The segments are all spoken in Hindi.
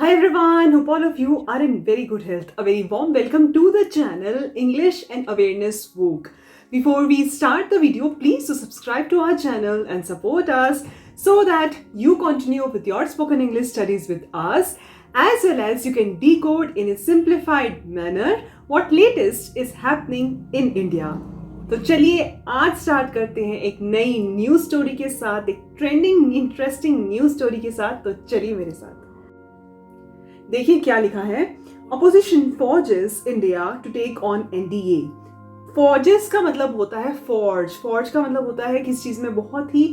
Hi everyone, hope all of you are in very good health. A very warm welcome to the channel English and Awareness Vogue. Before we start the video, please do subscribe to our channel and support us so that you continue with your spoken English studies with us, as well as you can decode in a simplified manner what latest is happening in India. तो चलिए आज स्टार्ट करते हैं एक नई न्यूज स्टोरी के साथ, एक ट्रेंडिंग इंटरेस्टिंग न्यूज स्टोरी के साथ। तो चलिए मेरे साथ देखिए क्या लिखा है। Opposition forges India to take on NDA. Forges का मतलब होता है फॉर्ज का मतलब होता है किसी चीज में बहुत ही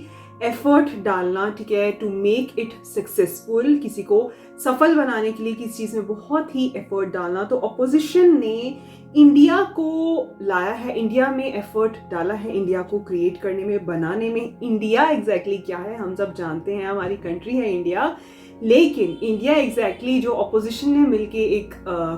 एफर्ट डालना, ठीक है, टू मेक इट सक्सेसफुल, किसी को सफल बनाने के लिए किसी चीज में बहुत ही एफर्ट डालना। तो अपोजिशन ने इंडिया को लाया है, इंडिया में एफर्ट डाला है, इंडिया को क्रिएट करने में, बनाने में। इंडिया एग्जैक्टली क्या है हम सब जानते हैं, हमारी कंट्री है इंडिया, लेकिन इंडिया एग्जैक्टली जो अपोजिशन ने मिलके एक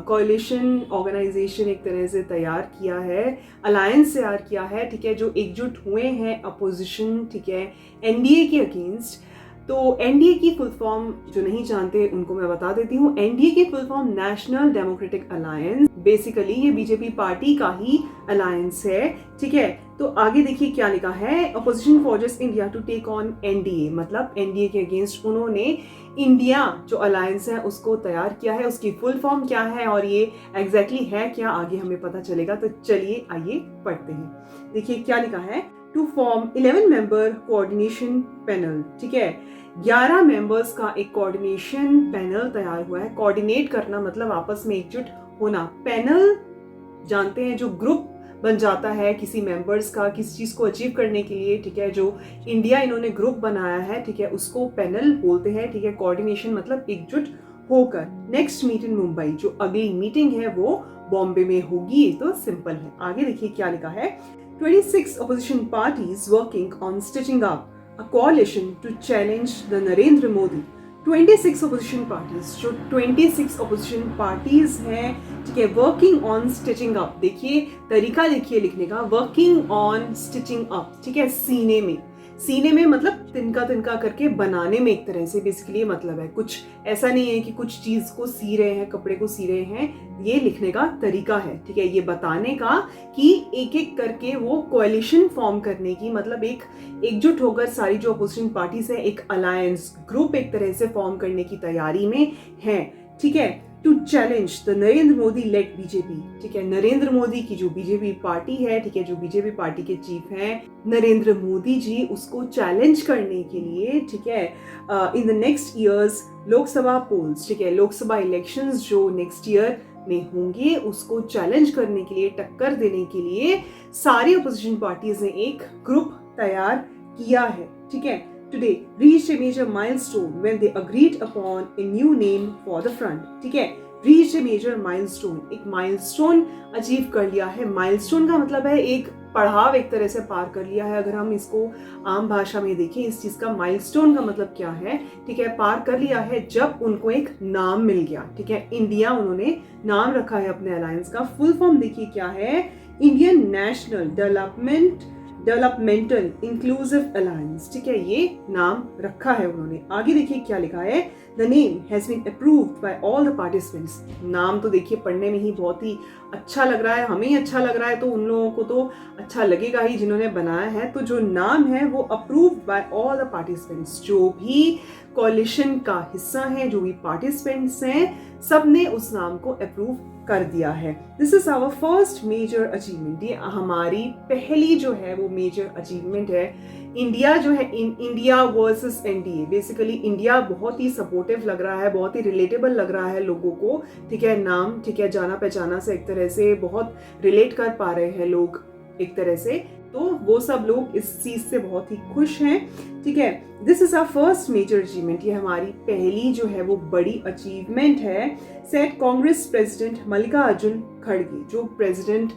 कोalition ऑर्गेनाइजेशन एक तरह से तैयार किया है, अलायंस तैयार किया है, ठीक है, जो एकजुट हुए हैं अपोजिशन, ठीक है, एनडीए के अगेंस्ट। तो एनडीए की फुल फॉर्म जो नहीं जानते उनको मैं बता देती हूँ। एनडीए की full form national democratic alliance, basically ये बीजेपी पार्टी का ही अलायंस है, ठीक है। तो आगे देखिए क्या लिखा है। Opposition forces India to take on NDA, मतलब एनडीए के अगेंस्ट उन्होंने इंडिया जो अलायंस है उसको तैयार किया है। उसकी फुल फॉर्म क्या है और ये एग्जैक्टली है क्या, आगे हमें पता चलेगा। तो चलिए आइए पढ़ते हैं। देखिए क्या लिखा है। To form 11 member coordination panel, ठीक है, 11 मेंबर्स का एक कोऑर्डिनेशन पैनल तैयार हुआ है। कोऑर्डिनेट करना मतलब आपस में एकजुट होना। पैनल जानते हैं जो ग्रुप बन जाता है किसी मेंबर्स का किसी चीज को अचीव करने के लिए, ठीक है, जो इंडिया इन्होंने ग्रुप बनाया है, ठीक है, उसको पैनल बोलते हैं, ठीक है। कोऑर्डिनेशन मतलब एकजुट होकर। नेक्स्ट मीट इन मुंबई, जो अगली मीटिंग है वो बॉम्बे में होगी। ये तो सिंपल है। आगे देखिए क्या लिखा है। 26 opposition parties working on stitching up a coalition to challenge the Narendra Modi. 26 opposition parties, जो 26 opposition parties हैं, ठीक है, वर्किंग ऑन स्टिचिंग अप। देखिए तरीका देखिए लिखने का, वर्किंग ऑन स्टिचिंग अप, ठीक है, सीने में मतलब तिनका तिनका करके बनाने में, एक तरह से बेसिकली मतलब है। कुछ ऐसा नहीं है कि कुछ चीज को सी रहे हैं, कपड़े को सी रहे हैं, ये लिखने का तरीका है, ठीक है, ये बताने का कि एक एक करके वो कोalition फॉर्म करने की, मतलब एक एकजुट होकर सारी जो अपोजिशन पार्टीज है एक अलायंस ग्रुप एक तरह से फॉर्म करने की तैयारी में है, ठीक है, to challenge the Narendra Modi led BJP, ठीक है, नरेंद्र मोदी की जो बीजेपी पार्टी है, ठीक है, जो बीजेपी पार्टी के चीफ हैं नरेंद्र मोदी जी, उसको चैलेंज करने के लिए, ठीक है, in the next years Lok Sabha polls, ठीक है, लोकसभा इलेक्शंस जो नेक्स्ट ईयर में होंगे उसको चैलेंज करने के लिए, टक्कर देने के लिए सारी अपोजिशन पार्टीज ने एक ग्रुप तैयार किया है, ठीक है। Today reached a major milestone when they agreed upon a new name for the front, ठीक है, reached a major milestone, एक माइलस्टोन अचीव कर लिया है। माइलस्टोन का मतलब है एक पड़ाव एक तरह से पार कर लिया है। अगर हम इसको आम भाषा में देखें, इस चीज का माइलस्टोन का मतलब क्या है, ठीक है, पार कर लिया है जब उनको एक नाम मिल गया, ठीक है, इंडिया उन्होंने नाम रखा है अपने अलायंस का। फुल फॉर्म देखिए क्या है, Indian national developmental inclusive alliance, ठीक है, ये नाम रखा है उन्होंने। आगे देखिए क्या लिखा है। The name has been approved by all the participants. नाम तो देखिए पढ़ने में ही बहुत ही अच्छा लग रहा है, हमें ही अच्छा लग रहा है, तो उन लोगों को तो अच्छा लगेगा ही जिन्होंने बनाया है। तो जो नाम है वो approved by all the participants, जो भी कोalition का हिस्सा है, जो भी पार्टिसिपेंट्स हैं, सबने उस नाम को अप्रूव कर दिया है। This is our first major achievement, ये हमारी पहली जो है वो मेजर अचीवमेंट है। इंडिया जो है India versus NDA, basically India बहुत ही सपोर्टिव लग रहा है, बहुत ही रिलेटेबल लग रहा है लोगों को, ठीक है, नाम, ठीक है, जाना पहचाना से एक तरह से बहुत रिलेट कर पा रहे हैं लोग एक तरह से, तो वो सब लोग इस चीज से बहुत ही खुश हैं, ठीक है। This is our first major achievement, ये हमारी पहली जो है वो बड़ी अचीवमेंट है, सेड कांग्रेस प्रेसिडेंट मल्लिकार्जुन खड़गे, जो प्रेसिडेंट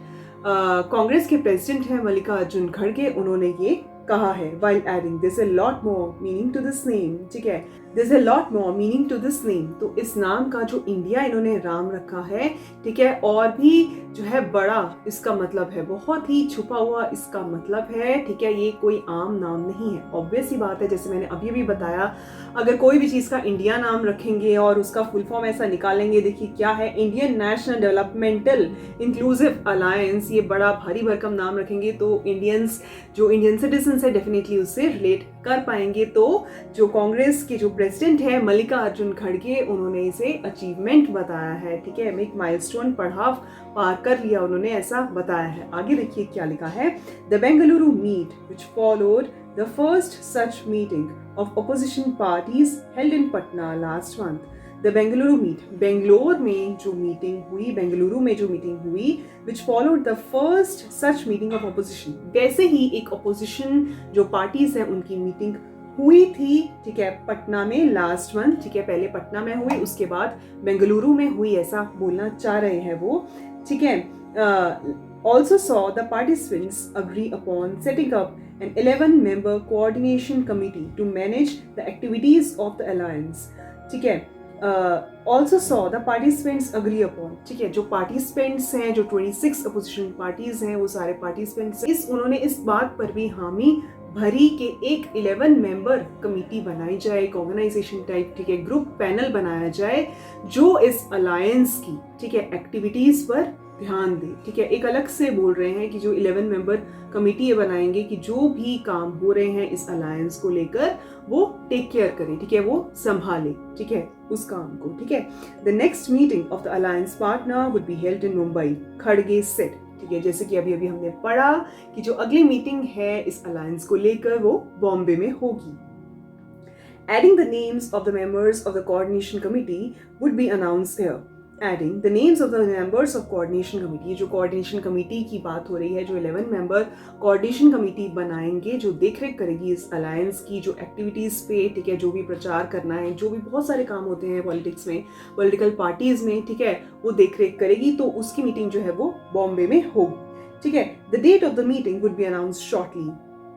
कांग्रेस के प्रेसिडेंट हैं मल्लिकार्जुन खड़गे, उन्होंने ये कहा है। While adding this a lot more meaning to this name, ठीक है, There's a lot more meaning to this name. तो इस नाम का जो इंडिया इन्होंने राम रखा है, ठीक है, और भी जो है बड़ा इसका मतलब है, बहुत ही छुपा हुआ इसका मतलब है, ठीक है, ये कोई आम नाम नहीं है। ऑब्वियस ही बात है, जैसे मैंने अभी भी बताया, अगर कोई भी चीज़ का इंडिया नाम रखेंगे और उसका फुल फॉर्म ऐसा निकालेंगे, देखिए क्या है, Indian national developmental inclusive alliance, ये बड़ा भारी भरकम नाम रखेंगे तो इंडियंस, जो इंडियन सिटीजन्स है, डेफिनेटली उससे रिलेट कर पाएंगे। तो जो कांग्रेस के जो प्रेसिडेंट है मल्लिकार्जुन खड़गे, उन्होंने इसे अचीवमेंट बताया है, ठीक है, एक माइलस्टोन पड़ाव पार कर लिया उन्होंने, ऐसा बताया है। आगे देखिए क्या लिखा है, the Bengaluru meet which followed the first such meeting of opposition parties held in Patna last month. The Bengaluru meet, Bangalore में जो मीटिंग हुई, बेंगलुरु में जो मीटिंग हुई, which followed the first such meeting of opposition, वैसे ही एक ऑपोजिशन जो पार्टीज है उनकी मीटिंग हुई थी, ठीक है, पटना में लास्ट मंथ, ठीक है, पहले पटना में हुई, उसके बाद बेंगलुरु में हुई, ऐसा बोलना चाह रहे हैं वो, ठीक है। Also saw the participants agree upon setting up an 11-member coordination committee to manage the activities of the alliance, ठीक है। Also saw the participants agree upon, ठीक है, जो participants हैं, जो 26 opposition parties हैं, वो सारे participants उन्होंने इस बात पर भी हामी भरी के एक 11 मेंबर कमेटी बनाई जाए, एक ऑर्गेनाइजेशन टाइप, ठीक है, ग्रुप पैनल बनाया जाए जो इस अलायंस की, ठीक है, एक्टिविटीज पर ध्यान दे, ठीक है। एक अलग से बोल रहे हैं कि जो 11 मेंबर कमेटी ये बनाएंगे कि जो भी काम हो रहे हैं इस अलायंस को लेकर वो टेक केयर करें, ठीक है, वो संभाले, ठीक है, उस काम को, ठीक है। The next meeting of the alliance partner would be held in Mumbai, खड़गे सेट, ठीक है, जैसे कि अभी हमने पढ़ा कि जो अगली मीटिंग है इस अलायंस को लेकर वो बॉम्बे में होगी। Adding the names of the members of the coordination committee would be announced here. Adding the names of the members of coordination committee, जो coordination committee की बात हो रही है, जो 11 मेंबर coordination committee बनाएंगे, जो देखरेख करेगी इस अलायंस की जो एक्टिविटीज पे, ठीक है, जो भी प्रचार करना है, जो भी बहुत सारे काम होते हैं पॉलिटिक्स में, पॉलिटिकल पार्टीज में, ठीक है, वो देखरेख करेगी, तो उसकी मीटिंग जो है वो बॉम्बे में होगी, ठीक है। The date of the meeting would be announced shortly,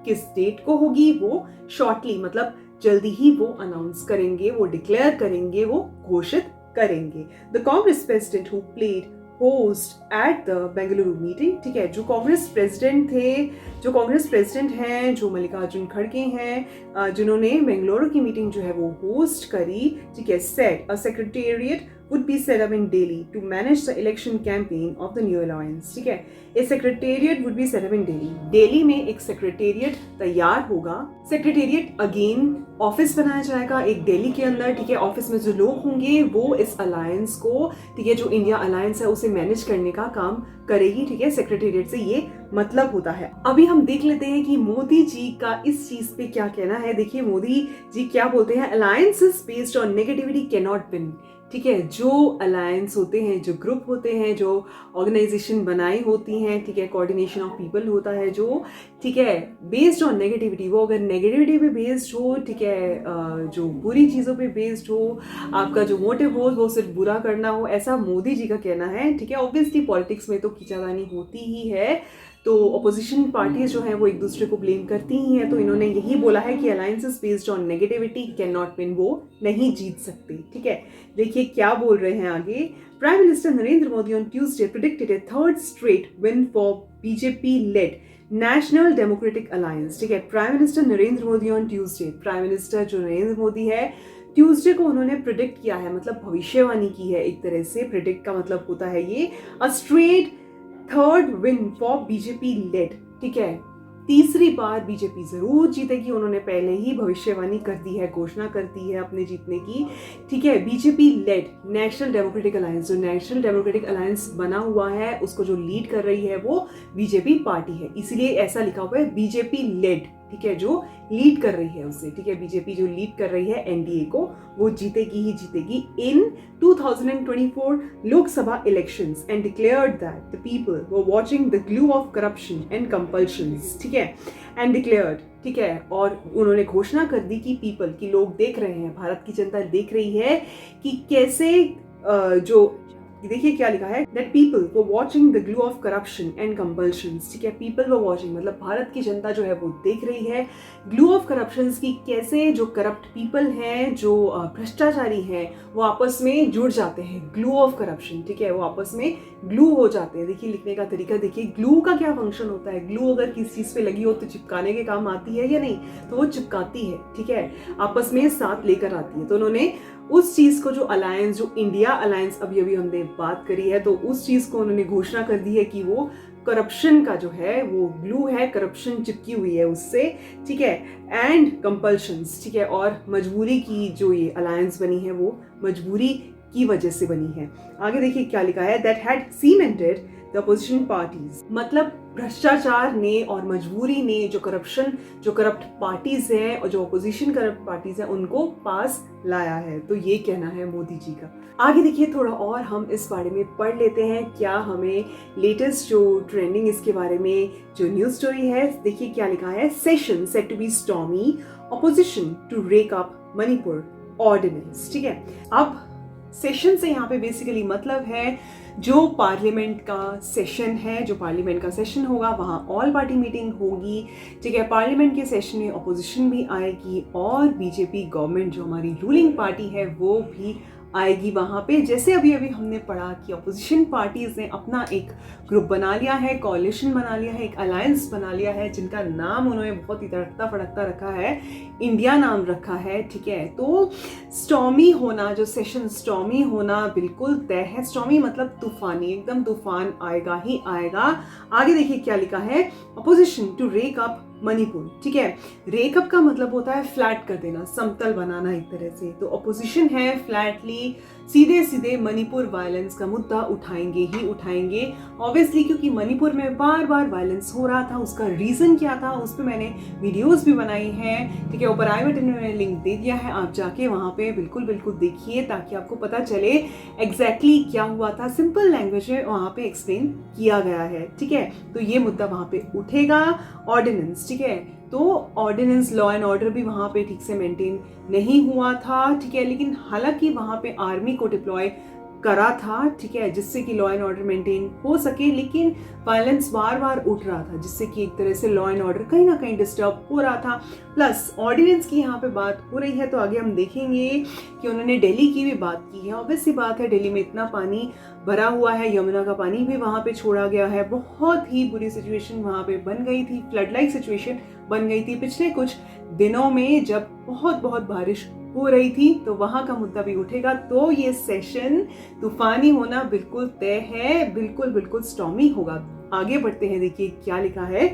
किस डेट को होगी वो शॉर्टली, मतलब जल्दी ही वो अनाउंस करेंगे, वो डिक्लेयर करेंगे, वो घोषित करेंगे। The Congress president who played host at the Bengaluru meeting, ठीक है, जो कांग्रेस प्रेसिडेंट थे, जो कांग्रेस प्रेसिडेंट हैं, जो मल्लिकार्जुन खड़गे हैं, जिन्होंने बेंगलुरु की मीटिंग जो है वो होस्ट करी, ठीक है, set a secretariat would be set up in Delhi to manage the election campaign of the new alliance, ठीक है। A secretariat would be set up in Delhi. Delhi में एक सेक्रेटेरिएट तैयार होगा। सेक्रेटेरिएट अगेन ऑफिस बनाया जाएगा एक दिल्ली के अंदर, ठीक है। ऑफिस में जो लोग होंगे वो इस अलायंस को, ठीक है, जो इंडिया अलायंस है उसे मैनेज करने का काम करेगी, ठीक है। सेक्रेटेरिएट से ये मतलब होता है। अभी हम देख लेते हैं कि मोदी जी का इस चीज पे क्या कहना है। देखिए मोदी जी क्या बोलते हैं, alliances based on negativity can not win, ठीक है। जो अलायंस होते हैं, जो ग्रुप होते हैं, जो ऑर्गेनाइजेशन बनाई होती हैं, ठीक है, कोऑर्डिनेशन ऑफ पीपल होता है जो, ठीक है, बेस्ड ऑन नेगेटिविटी, वो अगर नेगेटिविटी पे बेस्ड हो, ठीक है, जो बुरी चीज़ों पे बेस्ड हो, आपका जो मोटिव हो वो सिर्फ बुरा करना हो, ऐसा मोदी जी का कहना है, ठीक है। ऑब्वियसली पॉलिटिक्स में तो खींचातानी होती ही है, तो अपोजिशन पार्टीज जो हैं वो एक दूसरे को ब्लेम करती ही हैं, तो इन्होंने यही बोला है कि alliances based on negativity can not win, वो नहीं जीत सकते, ठीक है। देखिए क्या बोल रहे हैं आगे। Prime minister Narendra Modi on Tuesday predicted A third straight win for BJP lead national democratic alliance, ठीक है। Prime minister Narendra Modi on Tuesday, prime minister जो नरेंद्र मोदी है, ट्यूसडे को उन्होंने प्रिडिक्ट किया है, मतलब भविष्यवाणी की है एक तरह से। प्रिडिक्ट का मतलब होता है ये a straight third win for BJP lead, ठीक है, तीसरी बार बीजेपी जरूर जीतेगी। उन्होंने पहले ही भविष्यवाणी कर दी है, घोषणा कर दी है अपने जीतने की, ठीक है। BJP lead national democratic alliance, जो नेशनल डेमोक्रेटिक अलायंस बना हुआ है उसको जो लीड कर रही है वो बीजेपी पार्टी है, इसलिए ऐसा लिखा हुआ है बीजेपी लेड, ठीक है, जो लीड कर रही है उसे, ठीक है। बीजेपी जो लीड कर रही है एनडीए को, वो जीतेगी ही जीतेगी इन 2024 Lok Sabha elections and declared that the people were watching the glue of corruption and compulsions, ठीक है, एंड डिक्लेयर्ड, ठीक है, और उन्होंने घोषणा कर दी कि पीपल की लोग देख रहे हैं, भारत की जनता देख रही है कि कैसे जो देखिए क्या लिखा है, that people were watching the glue of corruption and compulsions. ठीक है, पीपल वर वॉचिंग मतलब भारत की जनता जो है वो देख रही है ग्लू ऑफ करप्शंस की, कैसे जो करप्ट पीपल हैं, जो भ्रष्टाचारी हैं, वो आपस में जुड़ जाते हैं। ग्लू ऑफ करप्शन, ठीक है, वो आपस में ग्लू हो जाते हैं। देखिए लिखने का तरीका देखिए, ग्लू का क्या फंक्शन होता है। ग्लू अगर किसी चीज पे लगी हो तो चिपकाने के काम आती है या नहीं, तो वो चिपकाती है। ठीक है, आपस में साथ लेकर आती है। तो उन्होंने उस चीज को, जो अलायंस, जो इंडिया अलायंस अभी अभी हमने बात करी है, तो उस चीज को उन्होंने घोषणा कर दी है कि वो करप्शन का जो है वो ग्लू है, करप्शन चिपकी हुई है उससे। ठीक है, एंड कंपल्शंस, ठीक है, और मजबूरी की जो ये अलायंस बनी है वो मजबूरी की वजह से बनी है। आगे देखिए क्या लिखा है, that had cemented the opposition parties, मतलब भ्रष्टाचार ने और मजबूरी ने जो करप्शन, जो करप्ट पार्टीज हैं और जो अपोजिशन करप्ट पार्टीज हैं उनको पास लाया है। तो ये कहना है मोदी जी का। आगे देखिए थोड़ा और हम इस बारे में पढ़ लेते हैं, क्या हमें लेटेस्ट जो ट्रेंडिंग इसके बारे में जो न्यूज स्टोरी है। देखिए क्या लिखा है, session set to be stormy, opposition to rake up Manipur ordinance. ठीक है, अब सेशन से यहाँ पे बेसिकली मतलब है जो पार्लियामेंट का सेशन है, जो पार्लियामेंट का सेशन होगा वहाँ ऑल पार्टी मीटिंग होगी। ठीक है, पार्लियामेंट के सेशन में अपोजिशन भी आएगी और बीजेपी गवर्नमेंट जो हमारी रूलिंग पार्टी है वो भी आएगी वहाँ पे। जैसे अभी अभी हमने पढ़ा कि अपोजिशन पार्टीज ने अपना एक ग्रुप बना लिया है, कोalition बना लिया है, एक अलायंस बना लिया है, जिनका नाम उन्होंने बहुत ही तड़कता फड़कता रखा है, इंडिया नाम रखा है। ठीक है, तो स्टॉर्मी होना, जो सेशन स्टॉर्मी होना बिल्कुल तय है। स्टॉर्मी मतलब तूफानी, एकदम तूफान आएगा ही आएगा। आगे देखिए क्या लिखा है, opposition to rake up Manipur. ठीक है, रेकअप का मतलब होता है फ्लैट कर देना, समतल बनाना एक तरह से। तो अपोजिशन है फ्लैटली सीधे सीधे मणिपुर वायलेंस का मुद्दा उठाएंगे ही उठाएंगे, ऑब्वियसली, क्योंकि मणिपुर में बार बार वायलेंस हो रहा था। उसका रीजन क्या था उस पर मैंने वीडियोस भी बनाई हैं। ठीक है, ऊपर आई बटन में मैंने लिंक दे दिया है, आप जाके वहां पे बिल्कुल बिल्कुल देखिए ताकि आपको पता चले एग्जैक्टली क्या हुआ था। सिंपल लैंग्वेज में वहां पे एक्सप्लेन किया गया है। ठीक है, तो ये मुद्दा वहां पे उठेगा। ऑर्डिनेंस, ठीक है, तो ऑर्डिनेंस, लॉ एंड ऑर्डर भी वहां पे ठीक से मेंटेन नहीं हुआ था। ठीक है, लेकिन हालांकि वहां पे आर्मी को डिप्लॉय करा था, ठीक है, जिससे कि लॉ एंड ऑर्डर मेंटेन हो सके, लेकिन वायलेंस बार बार उठ रहा था जिससे कि एक तरह से लॉ एंड ऑर्डर कहीं ना कहीं डिस्टर्ब हो रहा था। प्लस ऑर्डिनेंस की यहाँ पे बात हो रही है तो आगे हम देखेंगे कि उन्होंने दिल्ली की भी बात की है। ऑब्वियस सी बात है, दिल्ली में इतना पानी भरा हुआ है, यमुना का पानी भी वहां पे छोड़ा गया है, बहुत ही बुरी सिचुएशन वहां पे बन गई थी, फ्लड लाइक सिचुएशन बन गई थी पिछले कुछ दिनों में जब बहुत बहुत बारिश हो रही थी, तो वहां का मुद्दा भी उठेगा। तो ये सेशन तूफानी होना बिल्कुल तय है, बिल्कुल बिल्कुल स्टॉर्मी होगा। आगे बढ़ते हैं, देखिए क्या लिखा है,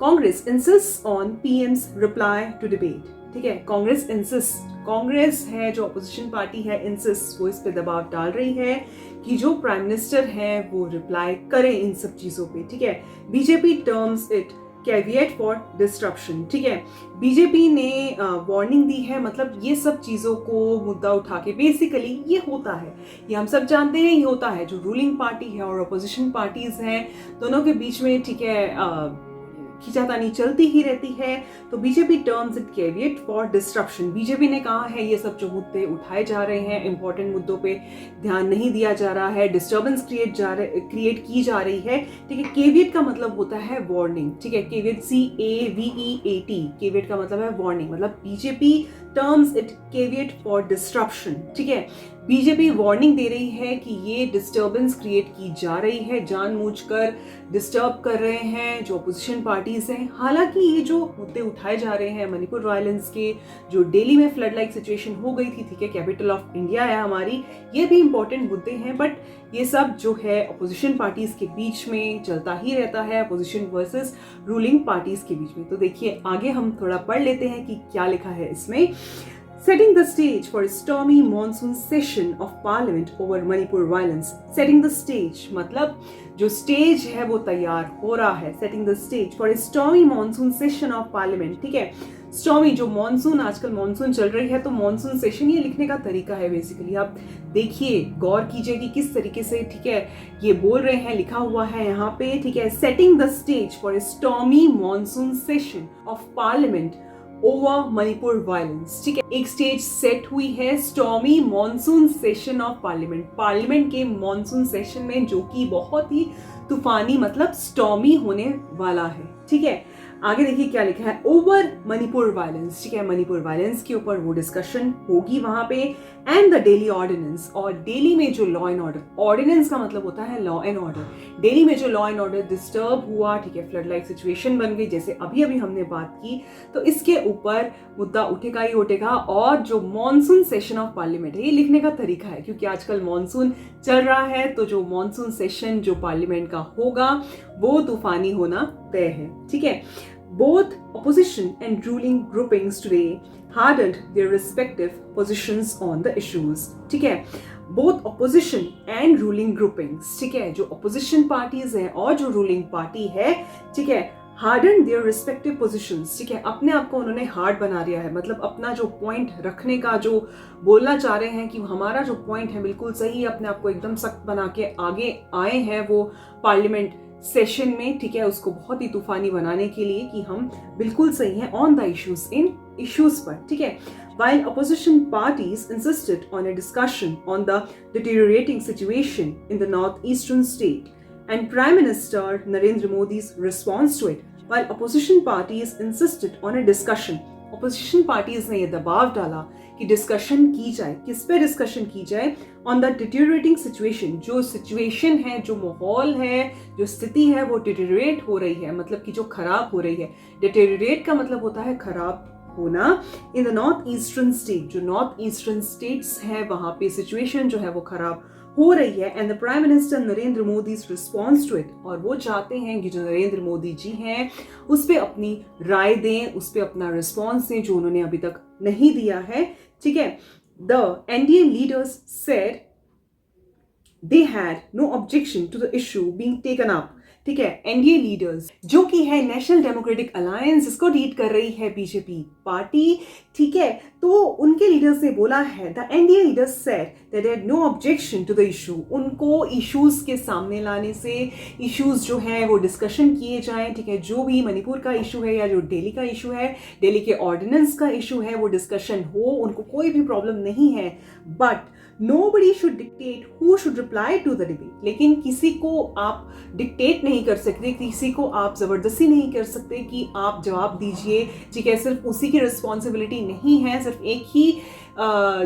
Congress insist on PM's reply to debate. ठीक है, कांग्रेस इंसिस्ट, कांग्रेस है जो अपोजिशन पार्टी है, इंसिस्ट, वो इस पे दबाव डाल रही है कि जो प्राइम मिनिस्टर है वो रिप्लाई करें इन सब चीजों पे। ठीक है, BJP terms it caveat for disruption. ठीक है, बीजेपी ने वार्निंग दी है, मतलब ये सब चीजों को मुद्दा उठा के बेसिकली ये होता है, ये हम सब जानते हैं, ये होता है जो रूलिंग पार्टी है और अपोजिशन पार्टीज हैं दोनों के बीच में, ठीक है, खींचातानी चलती ही रहती है। तो BJP terms it caveat for disruption. BJP ने कहा है ये सब जो मुद्दे उठाए जा रहे हैं, इंपॉर्टेंट मुद्दों पे ध्यान नहीं दिया जा रहा है, डिस्टर्बेंस क्रिएट की जा रही है। ठीक है, केविएट का मतलब होता है वार्निंग। ठीक है, केविएट CAVEAT, केविएट का मतलब है वार्निंग, मतलब BJP terms it caveat for disruption. ठीक है, बीजेपी वार्निंग दे रही है कि ये डिस्टर्बेंस क्रिएट की जा रही है, जानबूझकर डिस्टर्ब कर रहे हैं जो अपोजिशन पार्टीज हैं। हालांकि ये जो मुद्दे उठाए जा रहे हैं मणिपुर वायलेंस के, जो दिल्ली में फ्लड लाइक सिचुएशन हो गई थी, ठीक है, कैपिटल ऑफ इंडिया है हमारी, ये भी इंपॉर्टेंट मुद्दे हैं, बट ये सब जो है अपोजिशन पार्टीज के बीच में चलता ही रहता है, अपोजिशन वर्सेस रूलिंग पार्टीज के बीच में। तो देखिए आगे हम थोड़ा पढ़ लेते हैं कि क्या लिखा है इसमें। Setting the stage for a stormy monsoon session of parliament over Manipur violence. Setting the stage मतलब जो स्टेज है वो तैयार हो रहा है। Setting the stage for a stormy monsoon session of parliament. ठीक है, स्टॉर्मी जो मॉनसून, आजकल मॉनसून चल रही है, तो मॉनसून सेशन ये लिखने का तरीका है बेसिकली। आप देखिए, गौर कीजिए कि किस तरीके से, ठीक है, ये बोल रहे हैं, लिखा हुआ है यहाँ पे। ठीक है, setting the stage for a stormy monsoon session of parliament over Manipur violence. ठीक है, एक स्टेज सेट हुई है stormy monsoon session of parliament के मॉनसून सेशन में, जो कि बहुत ही तूफानी मतलब स्टॉर्मी होने वाला है। ठीक है, आगे देखिए क्या लिखा है, ओवर मणिपुर वायलेंस। ठीक है, मणिपुर वायलेंस के ऊपर वो डिस्कशन होगी वहां पे, एंड द डेली ऑर्डिनेंस, और डेली में जो लॉ एंड ऑर्डर, ऑर्डिनेंस का मतलब होता है लॉ एंड ऑर्डर, डेली में जो लॉ एंड ऑर्डर डिस्टर्ब हुआ, ठीक है, फ्लड लाइक सिचुएशन बन गई जैसे अभी अभी हमने बात की, तो इसके ऊपर मुद्दा उठेगा ही उठेगा। और जो मॉनसून सेशन ऑफ पार्लियामेंट है, ये लिखने का तरीका है क्योंकि आजकल मॉनसून चल रहा है, तो जो मॉनसून सेशन जो पार्लियामेंट का होगा वो तूफानी होना तय है। ठीक है, both opposition and ruling groupings today hardened their respective positions on the issues। ठीक है, both opposition and ruling groupings, ठीक है, जो opposition parties हैं और जो ruling party है, ठीक है, hardened their respective positions। ठीक है, अपने आप को उन्होंने हार्ड बना लिया है, मतलब अपना जो पॉइंट रखने का जो बोलना चाह रहे हैं कि हमारा जो पॉइंट है बिल्कुल सही है, अपने आप को एकदम सख्त बना के आगे आए हैं वो पार्लियामेंट सेशन में। ठीक है, उसको बहुत ही तूफानी बनाने के लिए कि हम बिल्कुल सही हैं on the issues, in issues पर। ठीक है, while opposition parties insisted on a discussion on the deteriorating situation in the northeastern state and Prime Minister Narendra Modi's response to it, while opposition parties insisted on a discussion, opposition parties ने ये दबाव डाला कि डिस्कशन की जाए, किस पे डिस्कशन की जाए, ऑन द डिटेरियोरेटिंग सिचुएशन, जो सिचुएशन है, जो माहौल है, जो स्थिति है वो डिटेरियोरेट हो रही है, मतलब कि जो खराब हो रही है। डिटेरियोरेट का मतलब होता है खराब होना। In the north eastern state, जो नॉर्थ ईस्टर्न स्टेट्स है वहां पे सिचुएशन जो है वो खराब हो रही है, and the prime minister Narendra Modi response to it, और वो चाहते हैं कि जो नरेंद्र मोदी जी हैं उस पर अपनी राय दें, उस पर अपना रिस्पॉन्स दें जो उन्होंने अभी तक नहीं दिया है। ठीक है, the NDA leaders said they had no objection to the issue being taken up. ठीक है, एनडीए लीडर्स जो कि है नेशनल डेमोक्रेटिक अलायंस, इसको लीड कर रही है बीजेपी पार्टी। ठीक है, तो उनके लीडर्स ने बोला है, the NDA leaders said that they had no objection to the issue, उनको इश्यूज के सामने लाने से, इश्यूज जो है वो डिस्कशन किए जाएं। ठीक है, जो भी मणिपुर का इशू है या जो दिल्ली का इशू है, दिल्ली के ऑर्डिनेंस का इशू है, वो डिस्कशन हो, उनको कोई भी प्रॉब्लम नहीं है। But nobody should dictate who should reply to the debate, लेकिन किसी को आप डिक्टेट नहीं कर सकते, किसी को आप जबरदस्ती नहीं कर सकते कि आप जवाब दीजिए। ठीक है, सिर्फ उसी की रिस्पॉन्सिबिलिटी नहीं है, सिर्फ एक ही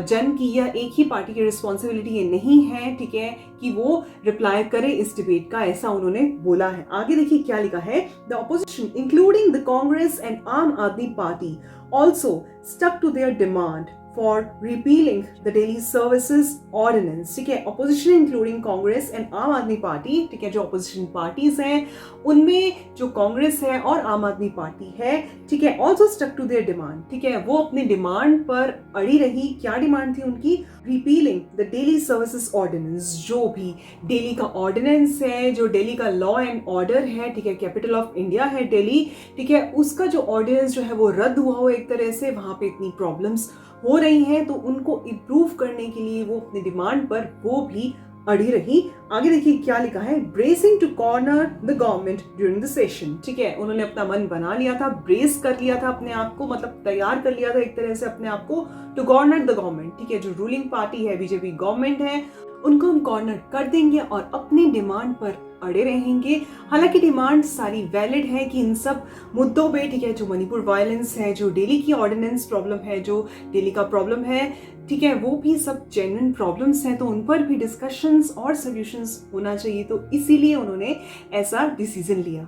जन की या एक ही पार्टी की रिस्पॉन्सिबिलिटी ये नहीं है, ठीक है, कि वो रिप्लाई करे इस डिबेट का, ऐसा उन्होंने बोला है। आगे देखिए क्या लिखा है, the opposition including the Congress and Aam Aadmi Party also stuck to their demand for repealing the daily services ordinance। ठीक है, opposition including Congress and Aam Aadmi party, ठीक है, जो opposition parties हैं उनमें जो कांग्रेस है और आम आदमी पार्टी है, ठीक है, also stuck to their demand। ठीक है, वो अपनी डिमांड पर अड़ी रही। क्या डिमांड थी उनकी? repealing the daily services ordinance, जो भी दिल्ली का ऑर्डिनेंस है, जो दिल्ली का लॉ एंड ऑर्डर है, ठीक है, कैपिटल ऑफ इंडिया है दिल्ली, ठीक है, उसका जो ऑर्डिनेंस जो है वो रद्द हुआ हो एक तरह से, वहां पे इतनी प्रॉब्लम्स हो रही हैं, तो उनको इम्प्रूव करने के लिए वो अपनी डिमांड पर वो भी अड़ी रही। आगे देखिए क्या लिखा है, bracing to corner the government during the session. ठीक है, उन्होंने अपना मन बना लिया था, ब्रेस कर लिया था अपने आप को, मतलब तैयार कर लिया था एक तरह से अपने आप को, टू कॉर्नर द गवर्नमेंट। ठीक है, जो रूलिंग पार्टी है, बीजेपी गवर्नमेंट है, उनको हम कॉर्नर कर देंगे और अपनी डिमांड पर अड़े रहेंगे। हालांकि डिमांड सारी वैलिड है कि इन सब मुद्दों पे, ठीक है, जो मणिपुर वायलेंस है, जो दिल्ली की ऑर्डिनेंस प्रॉब्लम है, जो दिल्ली का प्रॉब्लम है, ठीक है, वो भी सब जेन्युइन प्रॉब्लम्स हैं, तो उन पर भी डिस्कशंस और सॉल्यूशंस होना चाहिए, तो इसीलिए उन्होंने ऐसा डिसीजन लिया।